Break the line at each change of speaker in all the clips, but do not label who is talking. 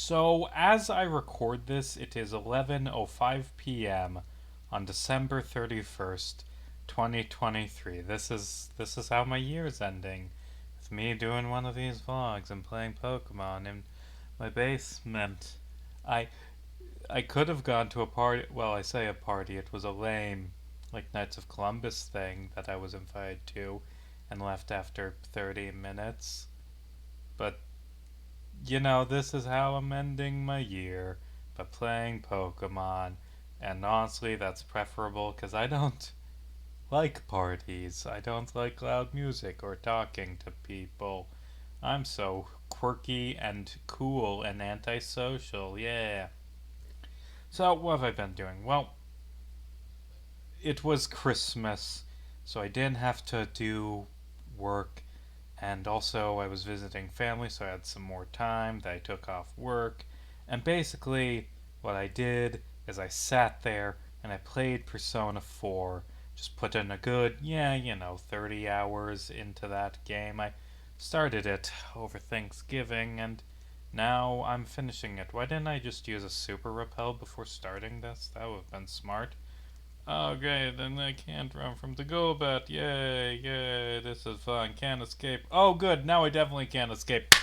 So, as I record this, it is 11:05 p.m. on December 31st, 2023. This is how my year is ending. With me doing one of these vlogs and playing Pokemon in my basement. I I could have gone to a party. Well, I say a party. It was a lame, like Knights of Columbus thing that I was invited to, and left after 30 minutes. But this is how I'm ending my year by playing Pokemon. And honestly, that's preferable because I don't like parties. I don't like loud music or talking to people. I'm so quirky and cool and antisocial, yeah. So, what have I been doing? Well, it was Christmas, so I didn't have to do work. And also, I was visiting family, so I had some more time that I took off work. And basically, what I did is I sat there and I played Persona 4. Just put in a good, 30 hours into that game. I started it over Thanksgiving, and now I'm finishing it. Why didn't I just use a super repel before starting this? That would have been smart. Okay, then I can't run from the Golbat. Yay, yay, this is fun. Can't escape. Oh, good, now I definitely can't escape.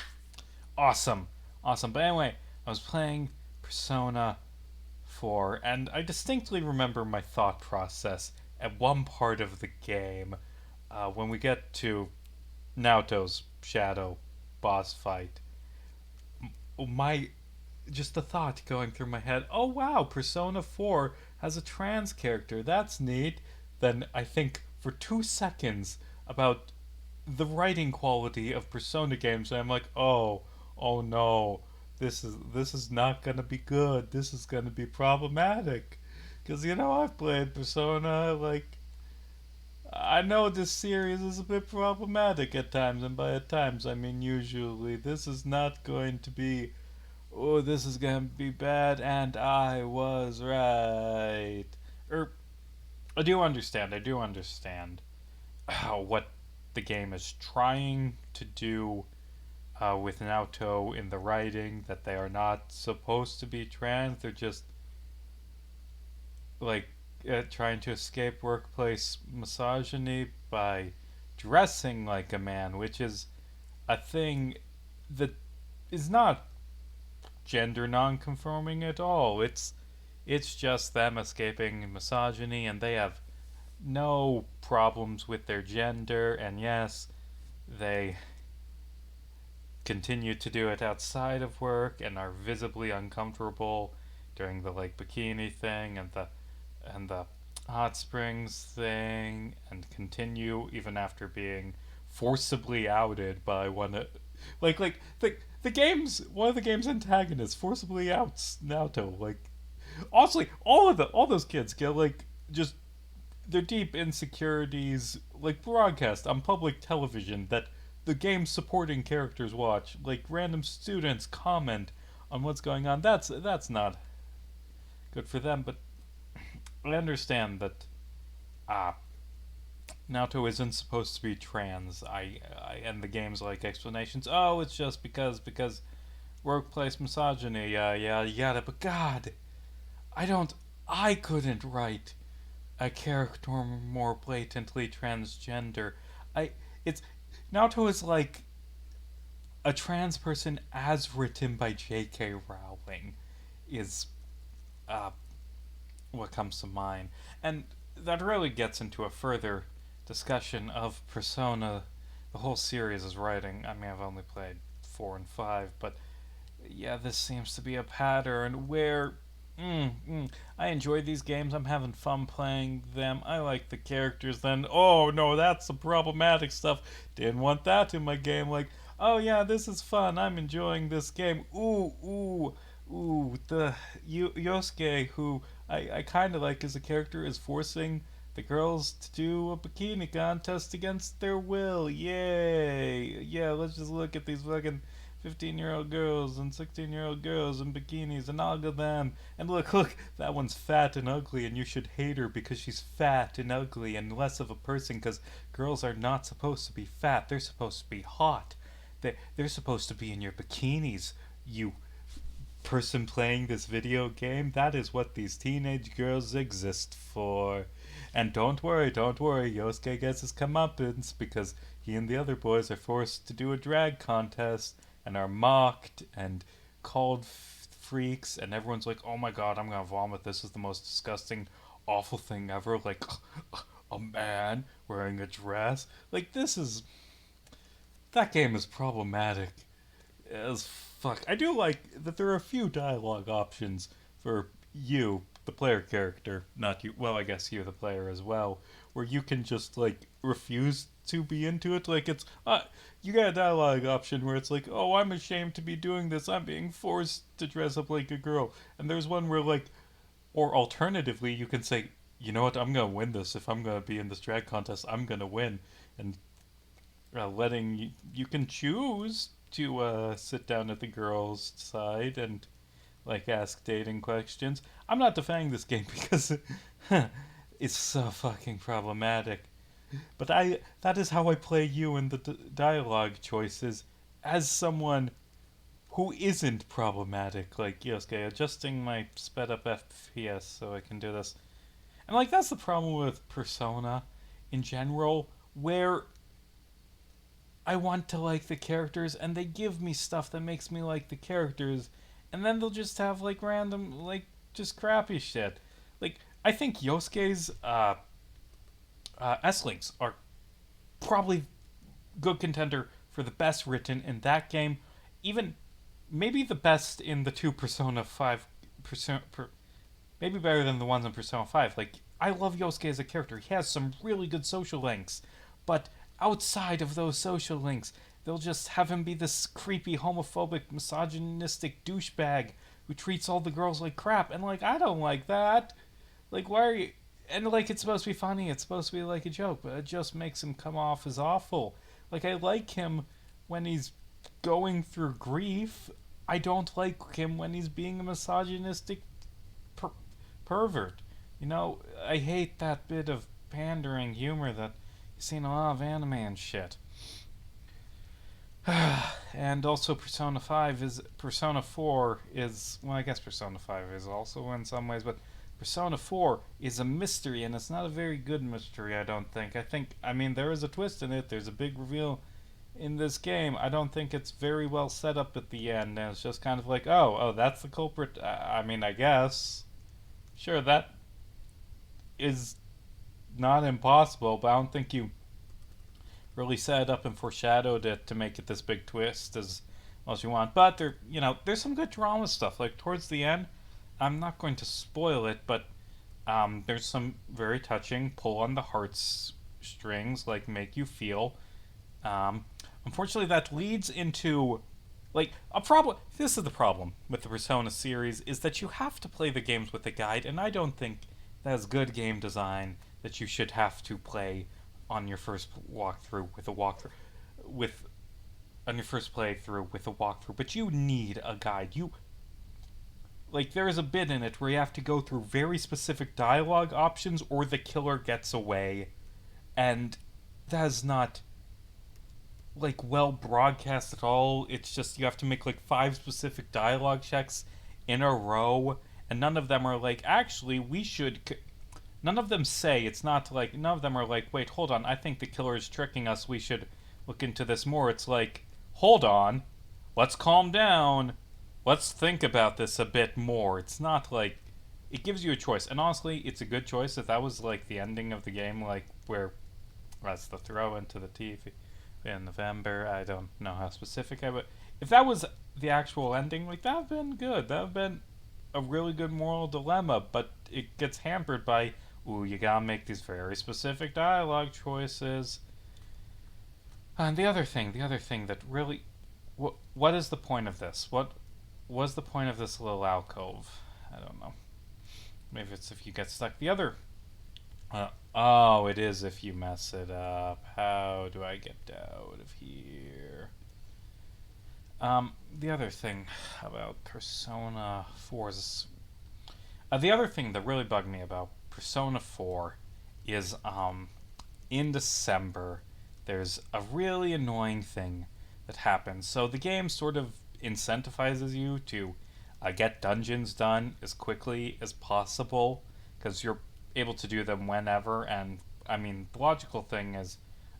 Awesome, awesome. But anyway, I was playing Persona 4, and I distinctly remember my thought process at one part of the game when we get to Naoto's Shadow boss fight. My just the thought going through my head, oh wow, Persona 4 has a trans character. That's neat. Then I think for 2 seconds about the writing quality of Persona games, and I'm like, oh no, this is not gonna be good. This is gonna be problematic. Because I've played Persona, like, I know this series is a bit problematic at times, and by at times I mean usually. This is not going to be, oh, this is gonna be bad, and I was right. I do understand what the game is trying to do with Naoto in the writing, that they are not supposed to be trans. They're just like trying to escape workplace misogyny by dressing like a man, which is a thing that is not gender non-conforming at all. It's just them escaping misogyny, and they have no problems with their gender. And yes, they continue to do it outside of work and are visibly uncomfortable during the like bikini thing and the hot springs thing, and continue even after being forcibly outed by the game's one of the game's antagonists forcibly outs Naoto. Like, honestly, all those kids get like just their deep insecurities like broadcast on public television that the game's supporting characters watch. Like, random students comment on what's going on. That's not good for them. But I understand that uh, Naoto isn't supposed to be trans. And the game's like explanations. Oh, it's just because workplace misogyny. Yada. But God, I don't. I couldn't write a character more blatantly transgender. I it's Naoto is like a trans person as written by J.K. Rowling is uh, what comes to mind, and that really gets into a further discussion of Persona. The whole series is writing. I mean, I've only played 4 and 5, but yeah, this seems to be a pattern where I enjoy these games. I'm having fun playing them. I like the characters. Then, oh no, that's some problematic stuff. Didn't want that in my game. Like, oh yeah, this is fun. I'm enjoying this game. Ooh. The Yosuke, who I kind of like as a character, is forcing the girls to do a bikini contest against their will. Yay! Yeah, let's just look at these fucking 15-year-old girls and 16-year-old girls in bikinis and all of them. And look, that one's fat and ugly, and you should hate her because she's fat and ugly and less of a person, because girls are not supposed to be fat. They're supposed to be hot. They're supposed to be in your bikinis, you person playing this video game. That is what these teenage girls exist for. And don't worry, Yosuke gets his comeuppance because he and the other boys are forced to do a drag contest and are mocked and called freaks, and everyone's like, oh my god, I'm gonna vomit. This is the most disgusting, awful thing ever. Like, a man wearing a dress. Like, this is. That game is problematic as fuck. I do like that there are a few dialogue options for you, the player character, not you. Well, I guess you, the player, as well, where you can just like refuse to be into it. Like you got a dialogue option where it's like, oh, I'm ashamed to be doing this. I'm being forced to dress up like a girl. And there's one where like, or alternatively, you can say, you know what, I'm gonna win this. If I'm gonna be in this drag contest, I'm gonna win. And letting you can choose to sit down at the girls' side and like ask dating questions. I'm not defending this game because it's so fucking problematic. But I that is how I play you in the dialogue choices as someone who isn't problematic. Like, yes, okay, adjusting my sped up FPS so I can do this. And like that's the problem with Persona in general, where I want to like the characters and they give me stuff that makes me like the characters, and then they'll just have like random like just crappy shit. Like I think Yosuke's S-Links are probably good contender for the best written in that game, even maybe the best in the two Persona 5 maybe better than the ones in Persona 5. Like I love Yosuke as a character. He has some really good social links, but outside of those social links, they'll just have him be this creepy, homophobic, misogynistic douchebag who treats all the girls like crap. And, like, I don't like that. Like, why are you. And, like, it's supposed to be funny, it's supposed to be like a joke, but it just makes him come off as awful. Like, I like him when he's going through grief. I don't like him when he's being a misogynistic per- pervert. You know, I hate that bit of pandering humor that seen a lot of anime and shit. And also Persona 4 is well, I guess Persona 5 is also in some ways, but Persona 4 is a mystery, and it's not a very good mystery, I don't think. I mean there is a twist in it, there's a big reveal in this game. I don't think it's very well set up at the end, and it's just kind of like, oh, that's the culprit. I mean, I guess. Sure, that is not impossible, but I don't think you really set it up and foreshadowed it to make it this big twist as well as you want. But there's some good drama stuff. Like towards the end, I'm not going to spoil it, but there's some very touching pull on the heartstrings, like make you feel. Um, Unfortunately, that leads into like a problem. This is the problem with the Persona series is that you have to play the games with a guide, and I don't think that's good game design that you should have to play on your first walkthrough with a walkthrough with on your first playthrough with a walkthrough. But you need a guide. You like there is a bit in it where you have to go through very specific dialogue options or the killer gets away, and that is not like well broadcast at all. It's just you have to make like 5 specific dialogue checks in a row, and none of them are like actually we should. None of them say it's not like none of them are like wait hold on I think the killer is tricking us, we should look into this more. It's like hold on, let's calm down, let's think about this a bit more. It's not like it gives you a choice, and honestly it's a good choice. If that was like the ending of the game, like where that's the throw into the teeth in November. I don't know how specific I would. If that was the actual ending, like that would have been good. That would have been a really good moral dilemma. But it gets hampered by, ooh, you gotta make these very specific dialogue choices. And the other thing that really, what is the point of this? What was the point of this little alcove? I don't know. Maybe it's if you get stuck. The other oh, it is if you mess it up. How do I get out of here? The other thing about Persona 4's... the other thing that really bugged me about Persona 4 is, in December, there's a really annoying thing that happens. So the game sort of incentivizes you to get dungeons done as quickly as possible because you're able to do them whenever. And I mean, the logical thing is,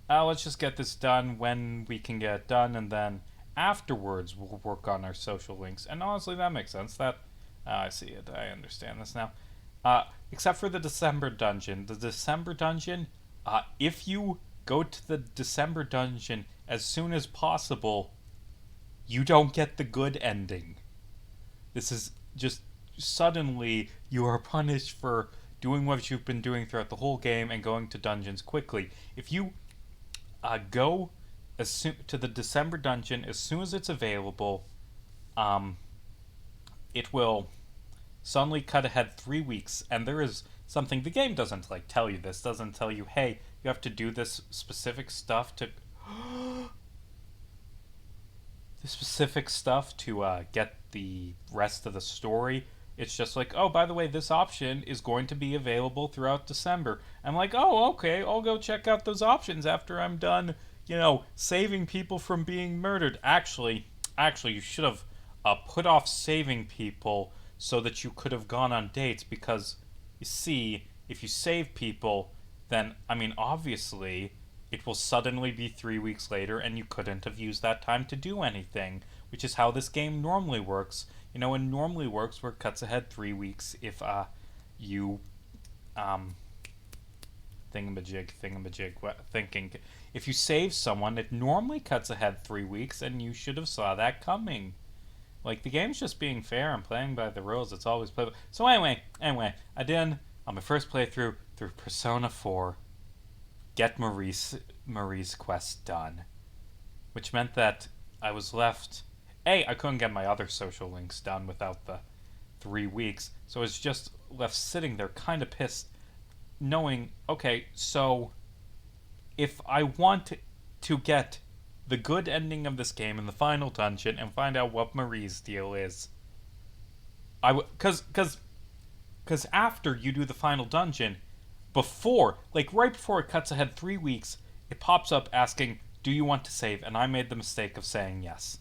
let's just get this done when we can get it done, and then afterwards we'll work on our social links. And honestly, that makes sense. That I see it. I understand this now. Except for the December dungeon. The December dungeon, if you go to the December dungeon as soon as possible, you don't get the good ending. This is just suddenly you are punished for doing what you've been doing throughout the whole game and going to dungeons quickly. If you go to the December dungeon as soon as it's available, it will suddenly cut ahead 3 weeks, and there is something the game doesn't like tell you. This doesn't tell you, hey, you have to do this specific stuff to the specific stuff to get the rest of the story. It's just like, oh, by the way, this option is going to be available throughout December. I'm like, oh, okay, I'll go check out those options after I'm done, saving people from being murdered. Actually, you should have put off saving people so that you could have gone on dates, because, you see, if you save people, then, I mean, obviously, it will suddenly be 3 weeks later and you couldn't have used that time to do anything, which is how this game normally works. It normally works where it cuts ahead 3 weeks if you thingamajig thinking. If you save someone, it normally cuts ahead 3 weeks, and you should have saw that coming. Like, the game's just being fair and playing by the rules. It's always playable. So anyway, I did on my first playthrough through Persona 4 get Marie's quest done, which meant that I was left. I couldn't get my other social links done without the 3 weeks, so I was just left sitting there, kind of pissed, knowing, okay, so if I want to get the good ending of this game in the final dungeon and find out what Marie's deal is, because after you do the final dungeon, right before it cuts ahead 3 weeks, it pops up asking, do you want to save? And I made the mistake of saying yes.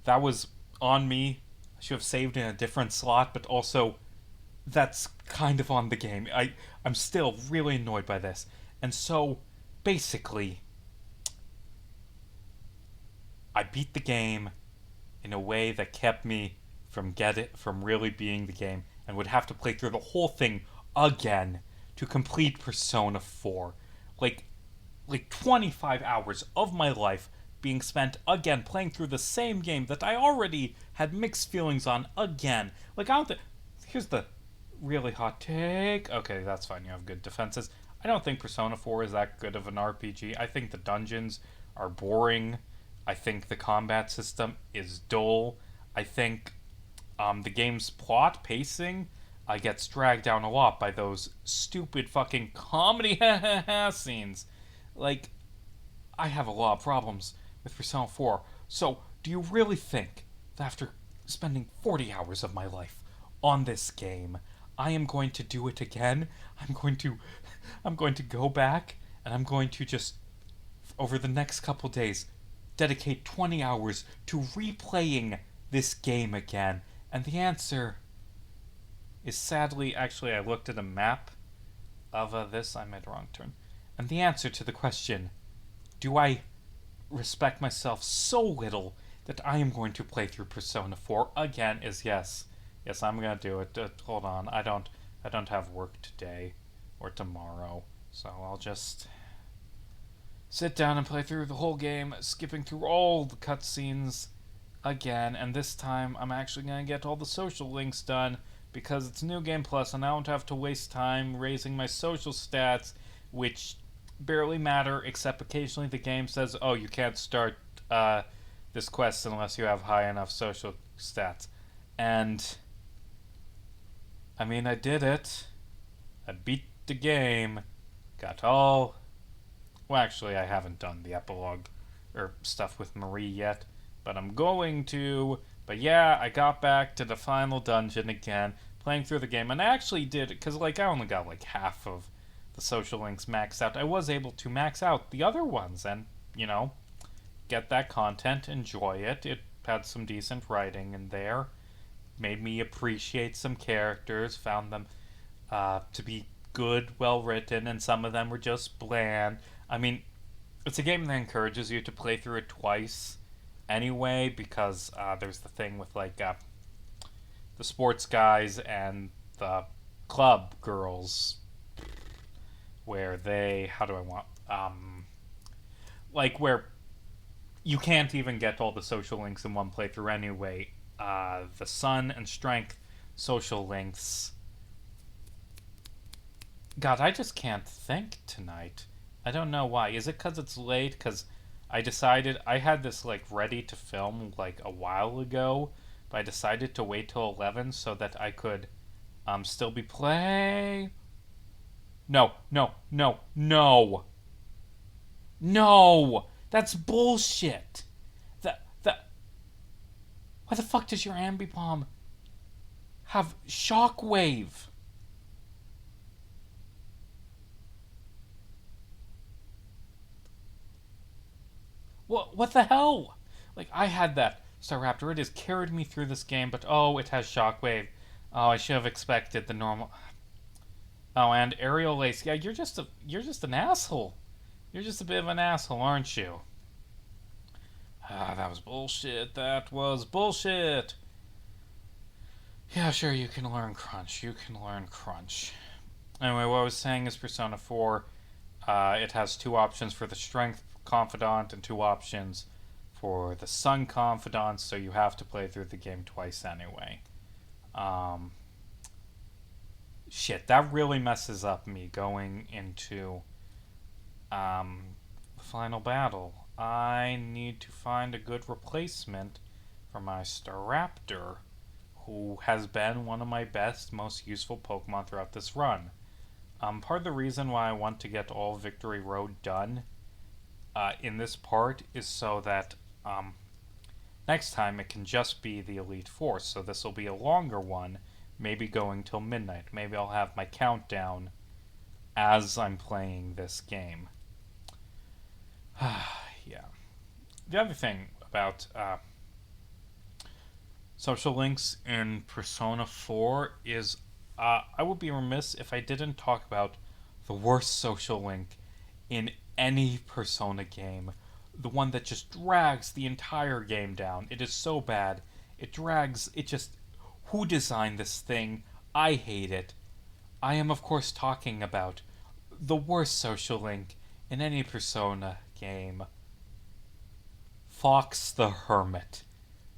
That was on me. I should have saved in a different slot, but also, that's kind of on the game. I'm still really annoyed by this. And so, basically, I beat the game in a way that kept me from really being the game, and would have to play through the whole thing again to complete Persona 4. Like 25 hours of my life being spent again playing through the same game that I already had mixed feelings on again. Like, I don't think. Here's the really hot take. Okay, that's fine. You have good defenses. I don't think Persona 4 is that good of an RPG. I think the dungeons are boring. I think the combat system is dull. I think the game's plot pacing gets dragged down a lot by those stupid fucking comedy scenes. Like, I have a lot of problems with Persona 4. So, do you really think that after spending 40 hours of my life on this game, I am going to do it again? I'm going to go back, and I'm going to just, over the next couple days, dedicate 20 hours to replaying this game again? And the answer is sadly, actually, I looked at a map of this. I made a wrong turn. And the answer to the question, do I respect myself so little that I am going to play through Persona 4 again, is yes. Yes, I'm gonna do it. Hold on, I don't have work today or tomorrow, so I'll just sit down and play through the whole game, skipping through all the cutscenes again. And this time, I'm actually gonna get all the social links done, because it's New Game Plus, and I don't have to waste time raising my social stats, which barely matter, except occasionally the game says, oh, you can't start this quest unless you have high enough social stats. And, I mean, I did it. I beat the game. Got all... Well, actually, I haven't done the epilogue or stuff with Marie yet, but I'm going to. But yeah, I got back to the final dungeon again, playing through the game, and I actually did, because, I only got, half of the social links maxed out. I was able to max out the other ones and, get that content, enjoy it. It had some decent writing in there. made me appreciate some characters, found them to be good, well written, and some of them were just bland. I mean, it's a game that encourages you to play through it twice anyway, because there's the thing with like the sports guys and the club girls, where they, how do I want, like where you can't even get all the social links in one playthrough anyway. The Sun and Strength social links. God, I just can't think tonight. I don't know why. Is it because it's late? Because I decided I had this like ready to film like a while ago, but I decided to wait till 11 so that I could still be play. No, no, no, no, no. That's bullshit. That. Why the fuck does your ambipom have shockwave? What the hell? Like, I had that Staraptor. It has carried me through this game, but oh, it has Shockwave. Oh, I should have expected the normal. Oh, and Aerial Lace. Yeah, you're just an asshole. You're just a bit of an asshole, aren't you? Ah, that was bullshit. That was bullshit. Yeah, sure, you can learn Crunch. You can learn Crunch. Anyway, what I was saying is Persona 4, it has two options for the Strength Confidant and two options for the Sun Confidant, so you have to play through the game twice anyway. Um, Shit, that really messes up me going into the final battle. I need to find a good replacement for my Staraptor, who has been one of my best, most useful Pokemon throughout this run. Part of the reason why I want to get all Victory Road done in this part is so that next time it can just be the Elite Four. So this will be a longer one, maybe going till midnight. Maybe I'll have my countdown as I'm playing this game. Yeah. The other thing about social links in Persona 4 is I would be remiss if I didn't talk about the worst social link in any Persona game. The one that just drags the entire game down. It is so bad. It drags. It just. Who designed this thing? I hate it. I am, of course, talking about the worst social link in any Persona game, Fox the Hermit,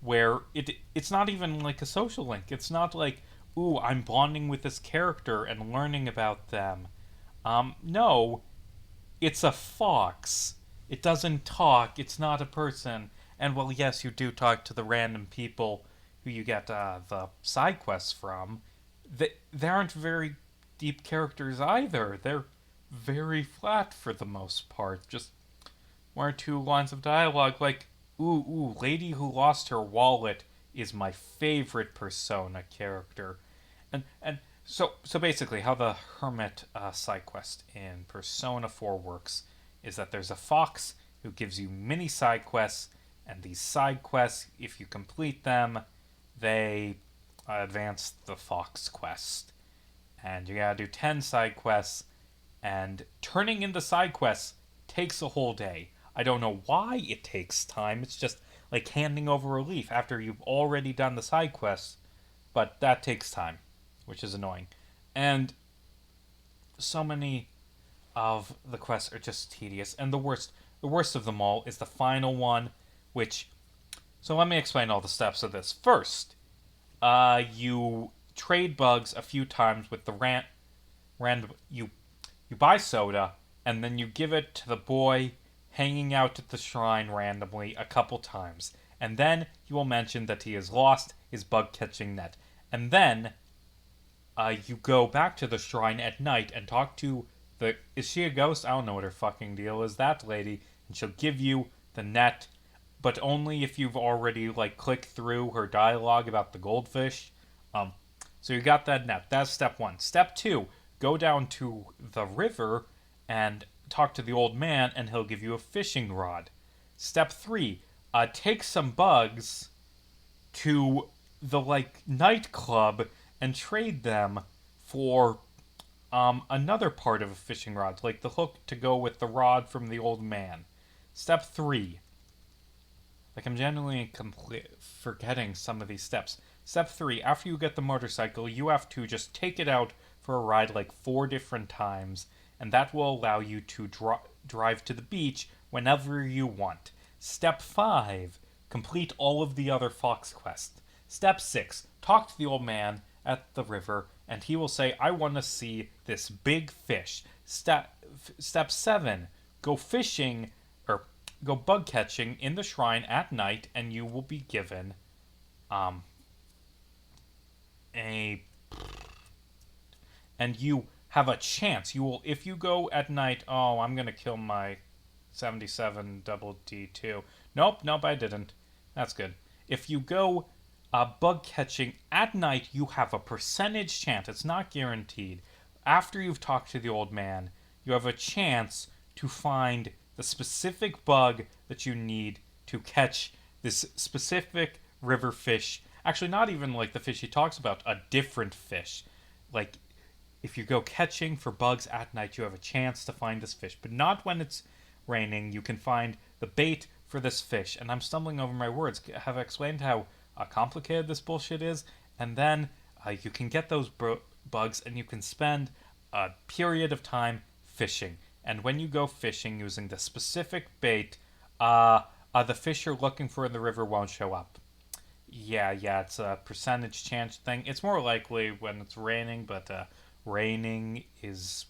where it's not even like a social link. It's not like, ooh, I'm bonding with this character and learning about them. No, it's a fox. It doesn't talk. It's not a person. And well, yes, you do talk to the random people who you get the side quests from. They aren't very deep characters either. They're very flat for the most part. Just one or two lines of dialogue like, ooh, lady who lost her wallet is my favorite Persona character. And so basically, how the Hermit side quest in Persona 4 works is that there's a fox who gives you mini side quests, and these side quests, if you complete them, they advance the fox quest. And you gotta do 10 side quests, and turning in the side quests takes a whole day. I don't know why it takes time. It's just like handing over a leaf after you've already done the side quests, but that takes time, which is annoying. And so many of the quests are just tedious. And the worst of them all is the final one, which. So let me explain all the steps of this. First, you trade bugs a few times with the random. You buy soda, and then you give it to the boy hanging out at the shrine randomly a couple times. And then you will mention that he has lost his bug catching net. And then you go back to the shrine at night and talk to the. Is she a ghost? I don't know what her fucking deal is. That lady. And she'll give you the net, but only if you've already like clicked through her dialogue about the goldfish. So you got that net. That's step one. Step two, go down to the river and talk to the old man, and he'll give you a fishing rod. Step three, take some bugs to the like nightclub and trade them for another part of a fishing rod, like the hook to go with the rod from the old man. Step 3. Like, I'm genuinely forgetting some of these steps. Step 3. After you get the motorcycle, you have to just take it out for a ride like 4 different times, and that will allow you to drive to the beach whenever you want. Step 5. Complete all of the other fox quests. Step 6. Talk to the old man at the river, and he will say, I want to see this big fish. Step 7. Go fishing, or go bug catching in the shrine at night, and you will be given a and you have a chance. You will, if you go at night. Oh, I'm gonna kill my 77 double D2. Nope, I didn't. That's good. If you go bug catching at night, you have a percentage chance. It's not guaranteed. After you've talked to the old man, you have a chance to find the specific bug that you need to catch this specific river fish. Actually, not even like the fish he talks about, a different fish. Like, if you go catching for bugs at night, you have a chance to find this fish, but not when it's raining. You can find the bait for this fish. And I'm stumbling over my words. Have I explained how complicated this bullshit is? And then you can get those bugs, and you can spend a period of time fishing. And when you go fishing using the specific bait, the fish you're looking for in the river won't show up. Yeah, it's a percentage chance thing. It's more likely when it's raining, but raining is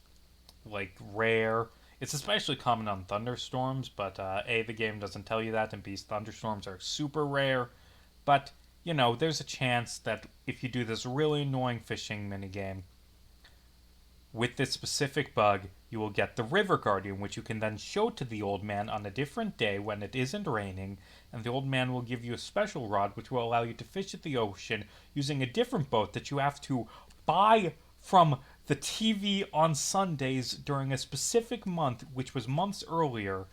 like rare. It's especially common on thunderstorms, but A, the game doesn't tell you that, and B, thunderstorms are super rare. But, there's a chance that if you do this really annoying fishing minigame with this specific bug, you will get the River Guardian, which you can then show to the old man on a different day when it isn't raining, and the old man will give you a special rod which will allow you to fish at the ocean using a different boat that you have to buy from the TV on Sundays during a specific month, which was months earlier,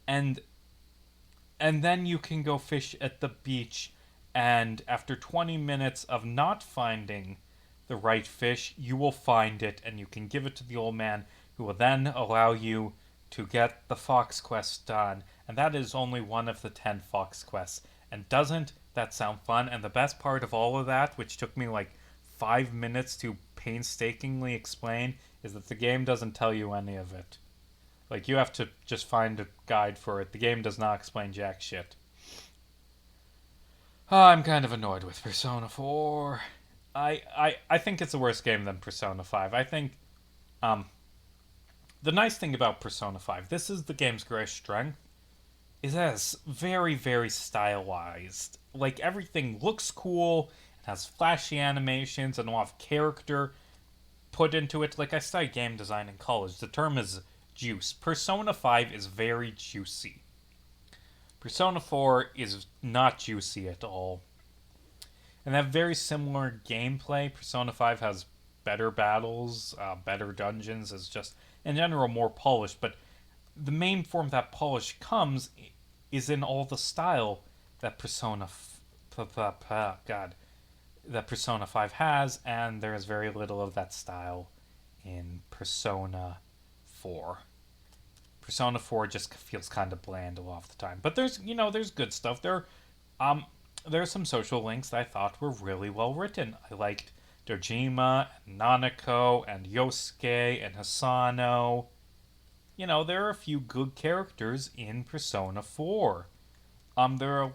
and then you can go fish at the beach, and after 20 minutes of not finding the right fish, you will find it, and you can give it to the old man, who will then allow you to get the fox quest done. And that is only one of the 10 fox quests. And doesn't that sound fun? And the best part of all of that, which took me like 5 minutes to painstakingly explain, is that the game doesn't tell you any of it. Like, you have to just find a guide for it. The game does not explain jack shit. I'm kind of annoyed with Persona 4. I think it's a worse game than Persona 5. I think the nice thing about Persona 5, this is the game's greatest strength, is that it's very, very stylized. Like, everything looks cool, it has flashy animations and a lot of character put into it. Like, I studied game design in college. The term is juice. Persona 5 is very juicy. Persona 4 is not juicy at all. And they have very similar gameplay. Persona 5 has better battles, better dungeons. It's just, in general, more polished. But the main form that polish comes is in all the style that Persona 5 has, and there is very little of that style in Persona 4. Persona 4 just feels kind of bland a lot of the time. But there's good stuff. There are some social links that I thought were really well written. I liked Dojima, and Nanako, and Yosuke, and Hisano. There are a few good characters in Persona 4. There are a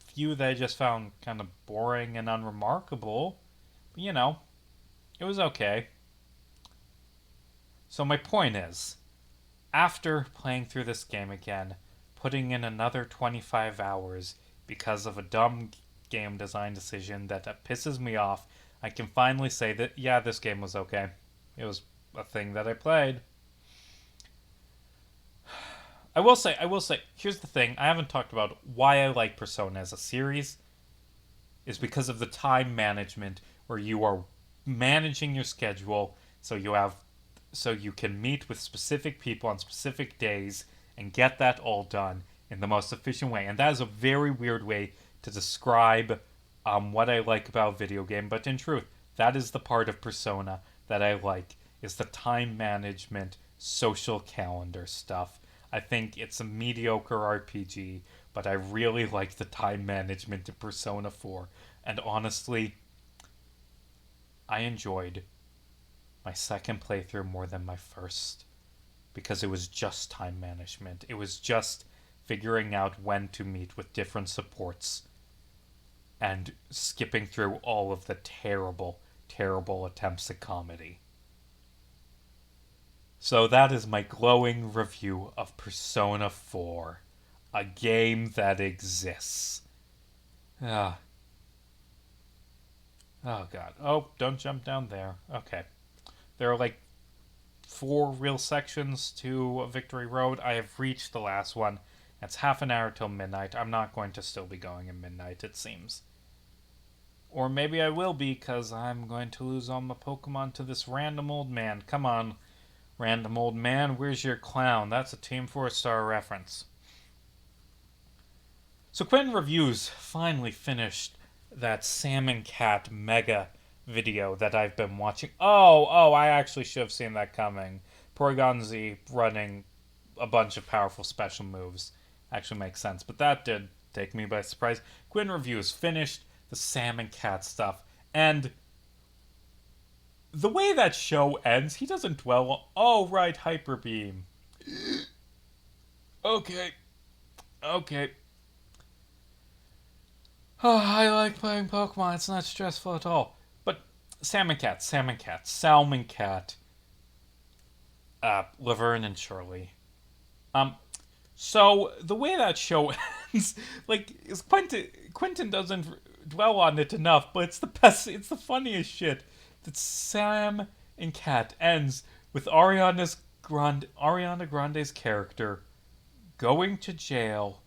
few that I just found kind of boring and unremarkable. But, it was okay. So my point is, after playing through this game again, putting in another 25 hours because of a dumb game design decision that pisses me off, I can finally say that, yeah, this game was okay. It was a thing that I played. I will say, here's the thing. I haven't talked about why I like Persona as a series. Is because of the time management, where you are managing your schedule so you can meet with specific people on specific days and get that all done in the most efficient way. And that is a very weird way to describe what I like about video game, but in truth, that is the part of Persona that I like, is the time management, social calendar stuff. I think it's a mediocre RPG, but I really like the time management in Persona 4. And honestly, I enjoyed my second playthrough more than my first because it was just time management. It was just figuring out when to meet with different supports and skipping through all of the terrible, terrible attempts at comedy. So that is my glowing review of Persona 4, a game that exists. Ah, oh god. Oh, don't jump down there. Okay. There are like 4 real sections to Victory Road. I have reached the last one. It's half an hour till midnight. I'm not going to still be going at midnight, it seems. Or maybe I will be, because I'm going to lose all my Pokemon to this random old man. Come on, random old man, where's your clown? That's a Team 4-star reference. So Quinn Reviews finally finished that Salmon Cat Mega video that I've been watching. Oh, I actually should have seen that coming. Porygon-Z running a bunch of powerful special moves actually makes sense, but that did take me by surprise. Quinn Reviews finished the Salmon Cat stuff, and the way that show ends, he doesn't dwell on, oh, right, Hyper Beam. Okay. Oh, I like playing Pokemon. It's not stressful at all. But Salmon Cat, Laverne and Shirley. So the way that show ends, like, is Quentin doesn't dwell on it enough, but it's the best. It's the funniest shit. That Sam and Cat ends with Ariana Grande's character going to jail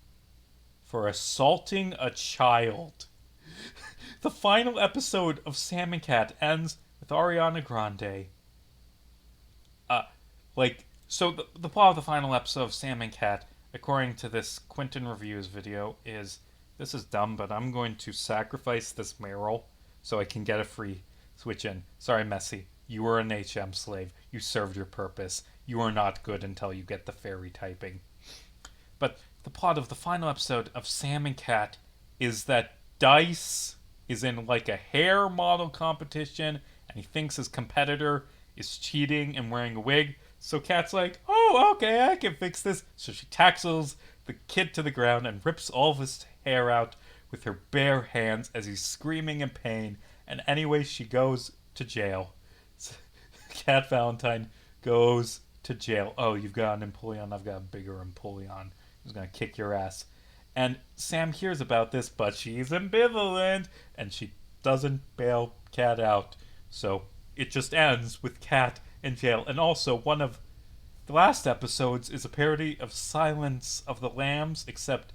for assaulting a child. The final episode of Sam and Cat ends with Ariana Grande. The plot of the final episode of Sam and Cat, according to this Quentin Reviews video, is this is dumb, but I'm going to sacrifice this Meryl so I can get a free switch in. Sorry, Messi. You were an HM slave. You served your purpose. You are not good until you get the fairy typing. But the plot of the final episode of Sam and Cat is that Dice is in like a hair model competition and he thinks his competitor is cheating and wearing a wig. So Cat's like, oh, okay, I can fix this. So she tackles the kid to the ground and rips all of his hair out with her bare hands as he's screaming in pain. And anyway, she goes to jail. Cat Valentine goes to jail. Oh, you've got an Empoleon. I've got a bigger Empoleon. Who's going to kick your ass. And Sam hears about this, but she's ambivalent. And she doesn't bail Cat out. So it just ends with Cat in jail. And also, one of the last episodes is a parody of Silence of the Lambs, except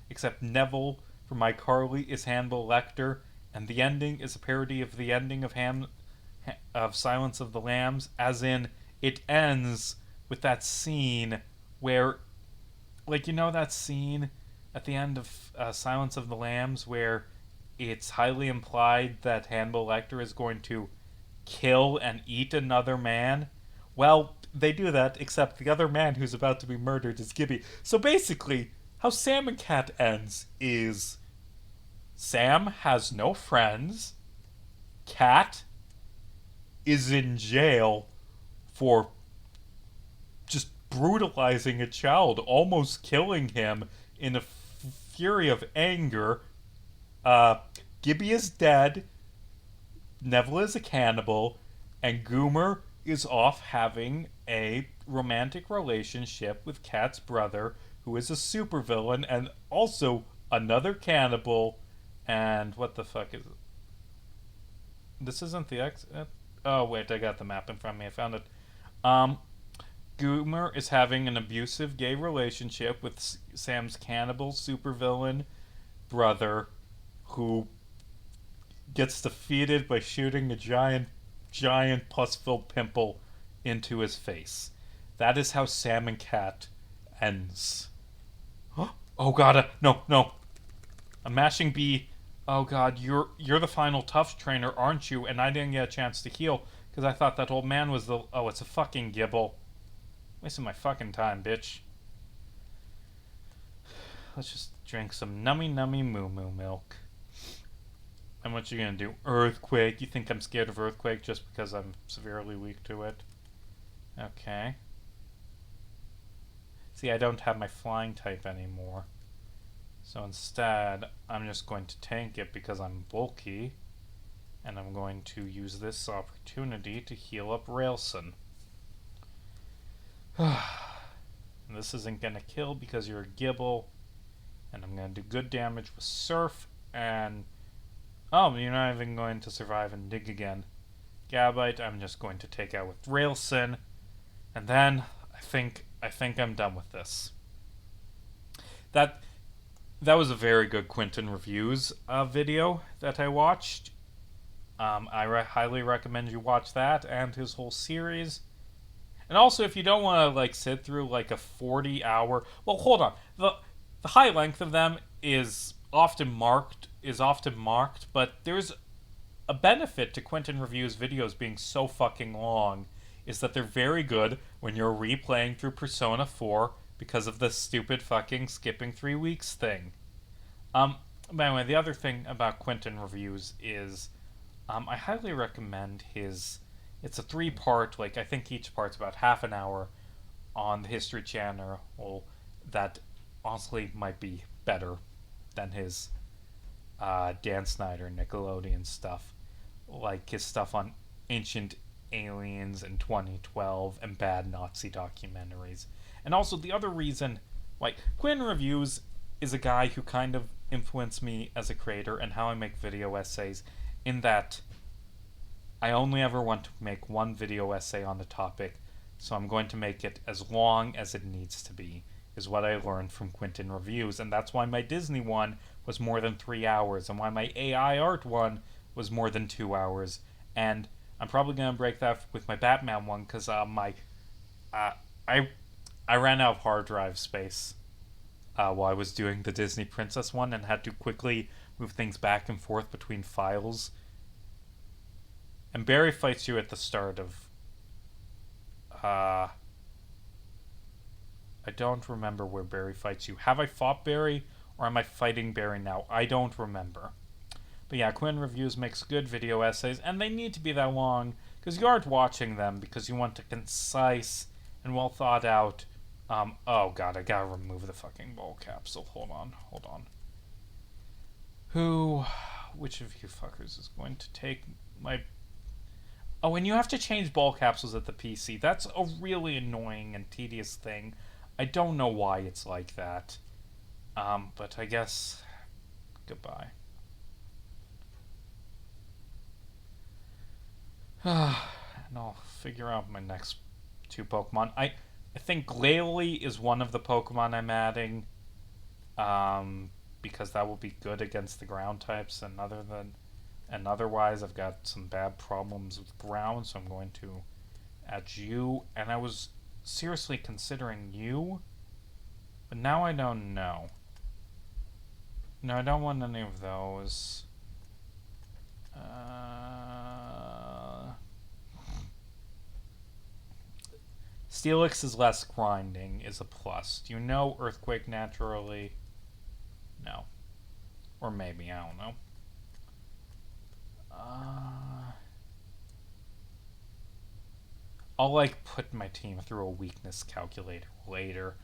except Neville from iCarly is Hannibal Lecter, and the ending is a parody of the ending of Silence of the Lambs, as in it ends with that scene where, like, you know that scene at the end of Silence of the Lambs where it's highly implied that Hannibal Lecter is going to kill and eat another man? Well, they do that, except the other man who's about to be murdered is Gibby. So basically, how Sam and Cat ends is Sam has no friends, Cat is in jail for just brutalizing a child, almost killing him in a fury of anger. Gibby is dead, Neville is a cannibal, and Goomer is off having a romantic relationship with Cat's brother, who is a supervillain and also another cannibal. And what the fuck is it? This isn't the exit. Oh wait, I got the map in front of me. I found it. Goomer is having an abusive gay relationship with Sam's cannibal supervillain brother, who gets defeated by shooting a giant pus-filled pimple into his face. That is how Sam and Cat ends. Oh god, no. I'm mashing B. Oh god, you're the final tough trainer, aren't you? And I didn't get a chance to heal because I thought that old man was the. Oh, it's a fucking Gibble. Wasting my fucking time, bitch. Let's just drink some nummy moo moo milk. And what you gonna do? Earthquake? You think I'm scared of earthquake just because I'm severely weak to it? Okay. See, I don't have my flying type anymore. So instead, I'm just going to tank it because I'm bulky. And I'm going to use this opportunity to heal up Railson. This isn't going to kill because you're a Gibble. And I'm going to do good damage with Surf. And... oh, you're not even going to survive and dig again. Gabite, I'm just going to take out with Railson. And then, I think I'm done with this. That was a very good Quentin Reviews video that I watched. I highly recommend you watch that and his whole series. And also, if you don't want to like sit through like a 40-hour, well, hold on. The high length of them is often marked, but there's a benefit to Quentin Reviews videos being so fucking long is that they're very good when you're replaying through Persona 4 because of the stupid fucking skipping 3 weeks thing. But anyway, the other thing about Quentin Reviews is I highly recommend his... it's a 3-part, like I think each part's about half an hour on the History Channel that honestly might be better than his Dan Snyder Nickelodeon stuff. Like his stuff on ancient aliens in 2012 and bad Nazi documentaries. And also the other reason, like, Quentin Reviews is a guy who kind of influenced me as a creator and how I make video essays, in that I only ever want to make one video essay on the topic, so I'm going to make it as long as it needs to be, is what I learned from Quentin Reviews, and that's why my Disney one was more than 3 hours, and why my AI art one was more than 2 hours, and I'm probably going to break that with my Batman one, because I ran out of hard drive space while I was doing the Disney Princess one, and had to quickly move things back and forth between files. And Barry fights you at the start of... I don't remember where Barry fights you. Have I fought Barry, or am I fighting Barry now? I don't remember. But yeah, Quentin Reviews makes good video essays, and they need to be that long, because you aren't watching them because you want a concise and well thought out... oh god, I gotta remove the fucking bowl capsule. Hold on. Which of you fuckers is going to take my... oh, and you have to change ball capsules at the PC. That's a really annoying and tedious thing. I don't know why it's like that. But I guess... goodbye. And I'll figure out my next 2 Pokemon. I think Glalie is one of the Pokemon I'm adding. Because that will be good against the ground types, and otherwise I've got some bad problems with ground, so I'm going to add you. And I was seriously considering you, but now I don't know. No, I don't want any of those. Steelix is less grinding, is a plus. Do you know Earthquake naturally? No. Or maybe, I don't know. I'll like put my team through a weakness calculator later.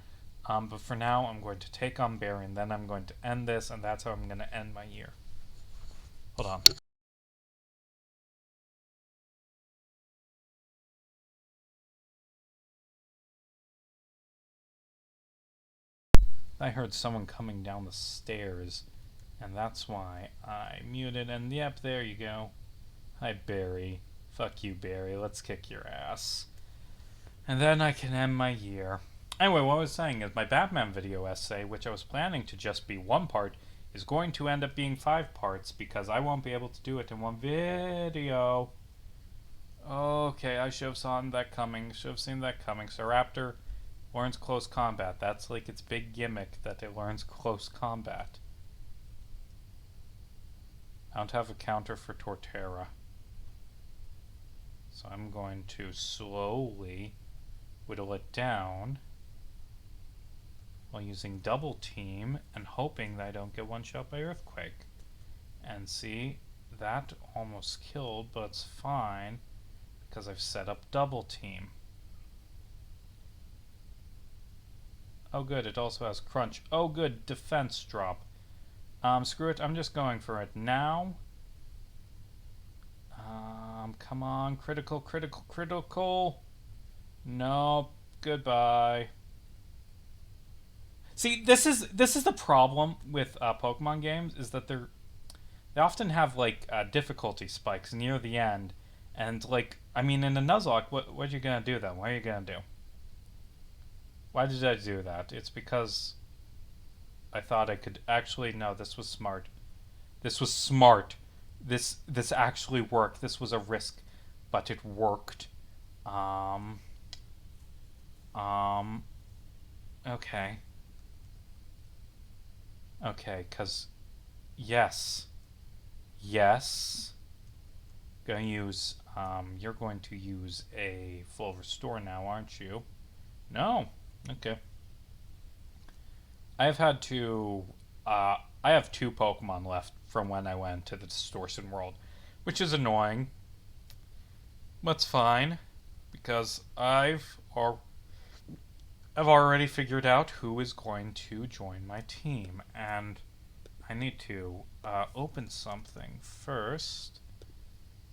But for now, I'm going to take on Barry, and then I'm going to end this, and that's how I'm going to end my year. Hold on. I heard someone coming down the stairs, and that's why I muted, and yep, there you go. Hi, Barry. Fuck you, Barry. Let's kick your ass. And then I can end my year. Anyway, what I was saying is my Batman video essay, which I was planning to just be 1 part, is going to end up being 5 parts, because I won't be able to do it in 1 video. Okay, I should have seen that coming. So Raptor learns close combat. That's like its big gimmick, that it learns close combat. I don't have a counter for Torterra. So I'm going to slowly whittle it down while using double team and hoping that I don't get one shot by Earthquake. And see, that almost killed, but it's fine because I've set up double team. Oh good, it also has crunch. Oh good, defense drop. Screw it, I'm just going for it now. Come on, critical, critical, critical. Nope, goodbye. See, this is the problem with Pokemon games, is that they often have like difficulty spikes near the end, and like I mean in a Nuzlocke, what are you gonna do then? What are you gonna do? Why did I do that? It's because I thought I could actually no. This was smart. This was smart. This actually worked. This was a risk, but it worked. Um. Okay. Okay, cause yes. Yes. Gonna use, you're going to use a full restore now, aren't you? No. Okay. I've had to, I have 2 Pokemon left from when I went to the Distortion World, which is annoying. But it's fine, because I've already figured out who is going to join my team, and I need to open something first.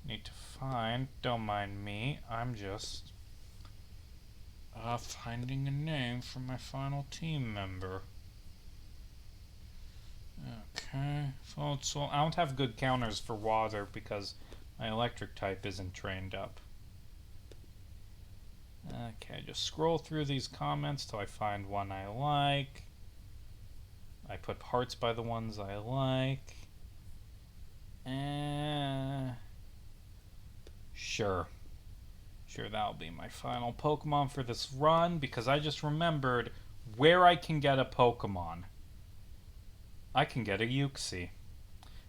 Need to find, don't mind me, I'm just finding a name for my final team member. Okay, so I don't have good counters for water because my electric type isn't trained up. Okay, just scroll through these comments till I find one I like. I put hearts by the ones I like. Sure. Sure, that'll be my final Pokemon for this run because I just remembered where I can get a Pokemon. I can get a Uxie.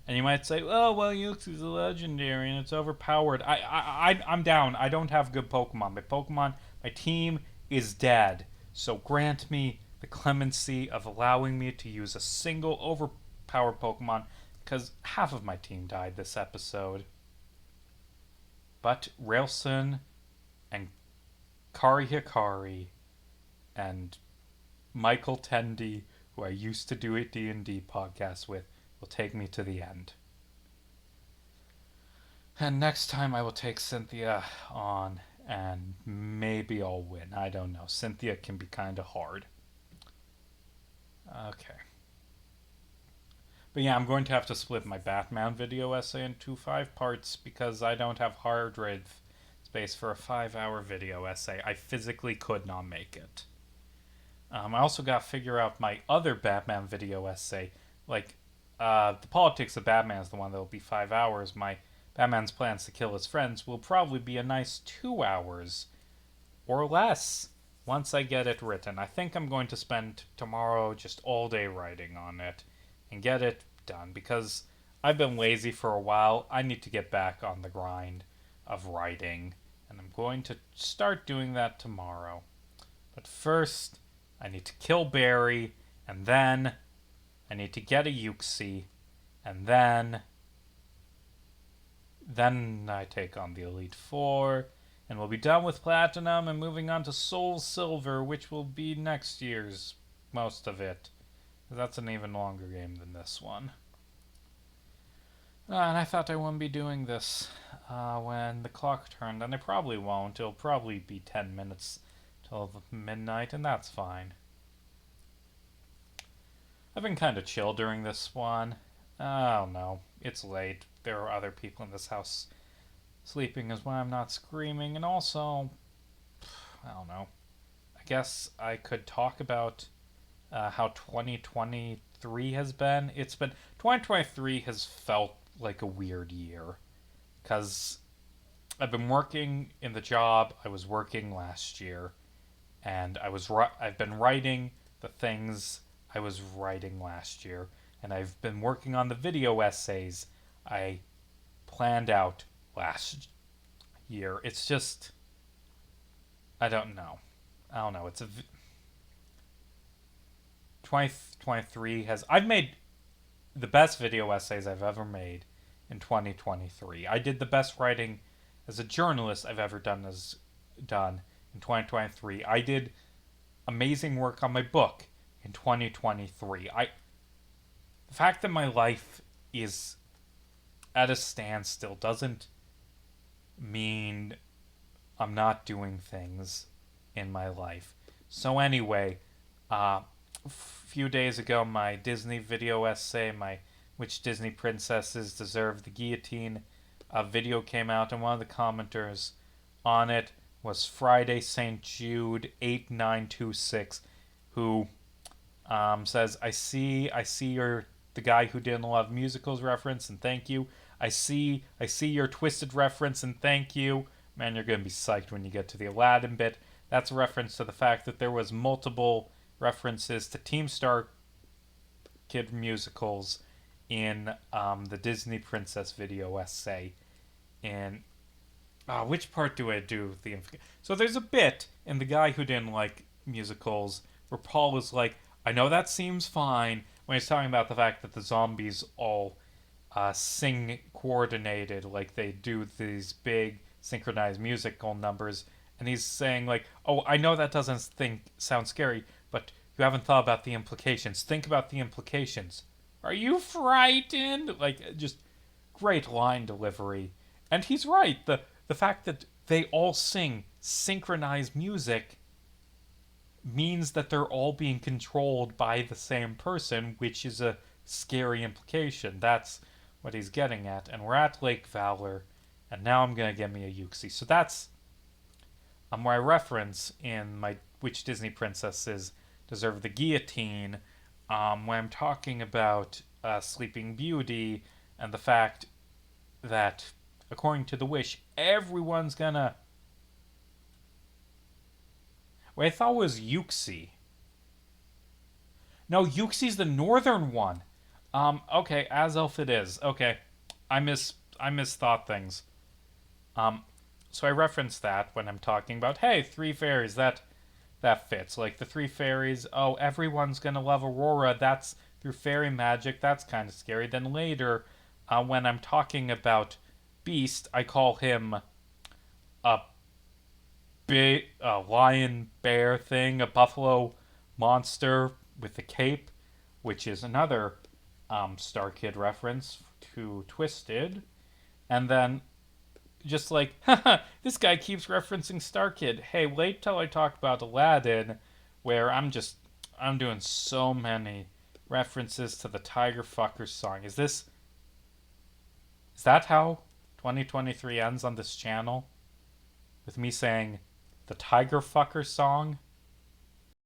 And you might say, oh, well, Uxie's a legendary and it's overpowered. I'm down. I don't have good Pokemon. My team is dead. So grant me the clemency of allowing me to use a single overpowered Pokemon because half of my team died this episode. But Railson and Kari Hikari and Michael Tendy, who I used to do a D&D podcast with, will take me to the end. And next time I will take Cynthia on and maybe I'll win. I don't know. Cynthia can be kind of hard. Okay. But yeah, I'm going to have to split my Batman video essay into 5 parts because I don't have hard drive space for a 5-hour video essay. I physically could not make it. I also got to figure out my other Batman video essay. Like, the politics of Batman is the one that will be 5 hours. My Batman's plans to kill his friends will probably be a nice 2 hours or less once I get it written. I think I'm going to spend tomorrow just all day writing on it and get it done because I've been lazy for a while. I need to get back on the grind of writing, and I'm going to start doing that tomorrow. But first, I need to kill Barry, and then I need to get a Uxie, and then I take on the Elite Four, and we'll be done with Platinum and moving on to Soul Silver, which will be next year's most of it. That's an even longer game than this one. And I thought I wouldn't be doing this when the clock turned, and I probably won't. It'll probably be 10 minutes till midnight, and that's fine. I've been kind of chill during this one. I don't know. It's late. There are other people in this house sleeping is why I'm not screaming, and also, I don't know. I guess I could talk about how 2023 has been. 2023 has felt like a weird year because I've been working in the job I was working last year, and I've been writing the things I was writing last year, and I've been working on the video essays I planned out last year. It's just, I don't know. I don't know. It's a 2023 has. I've made the best video essays I've ever made in 2023. I did the best writing as a journalist I've ever done in 2023. I did amazing work on my book in 2023. The fact that my life is at a standstill doesn't mean I'm not doing things in my life. So anyway, a few days ago, my Disney video essay, my Which Disney Princesses Deserve the Guillotine video came out, and one of the commenters on it was Friday St. Jude 8926, who says, I see you're the guy who didn't love musicals reference, and thank you. I see your Twisted reference, and thank you. Man, you're gonna be psyched when you get to the Aladdin bit. That's a reference to the fact that there was multiple references to Team Star Kid musicals in the Disney Princess video essay. And which part do I do? So there's a bit in The Guy Who Didn't Like Musicals where Paul is like, I know that seems fine, when he's talking about the fact that the zombies all sing coordinated, like they do these big synchronized musical numbers. And he's saying like, oh, I know that doesn't sound scary, but you haven't thought about the implications. Think about the implications. Are you frightened? Like, just great line delivery. And he's right. The fact that they all sing synchronized music means that they're all being controlled by the same person, which is a scary implication. That's what he's getting at. And we're at Lake Valor, and now I'm gonna get me a Yuxi. So that's where I reference in my Which Disney Princesses Deserve the Guillotine, when I'm talking about Sleeping Beauty and the fact that, according to the wish, everyone's gonna. Wait, I thought it was Yuxi. No, Yuxi's the northern one. Okay, as elf it is. Okay, I misthought things. So I reference that when I'm talking about, hey, three fairies. That fits. Like the three fairies. Oh, everyone's gonna love Aurora. That's through fairy magic. That's kind of scary. Then later, when I'm talking about Beast, I call him a big lion bear thing, a buffalo monster with a cape, which is another Star Kid reference to Twisted. And then just like, haha, this guy keeps referencing Star Kid. Hey, wait till I talk about Aladdin, where I'm doing so many references to the Tiger Fucker song. Is that how 2023 ends on this channel? With me saying the Tiger Fucker song?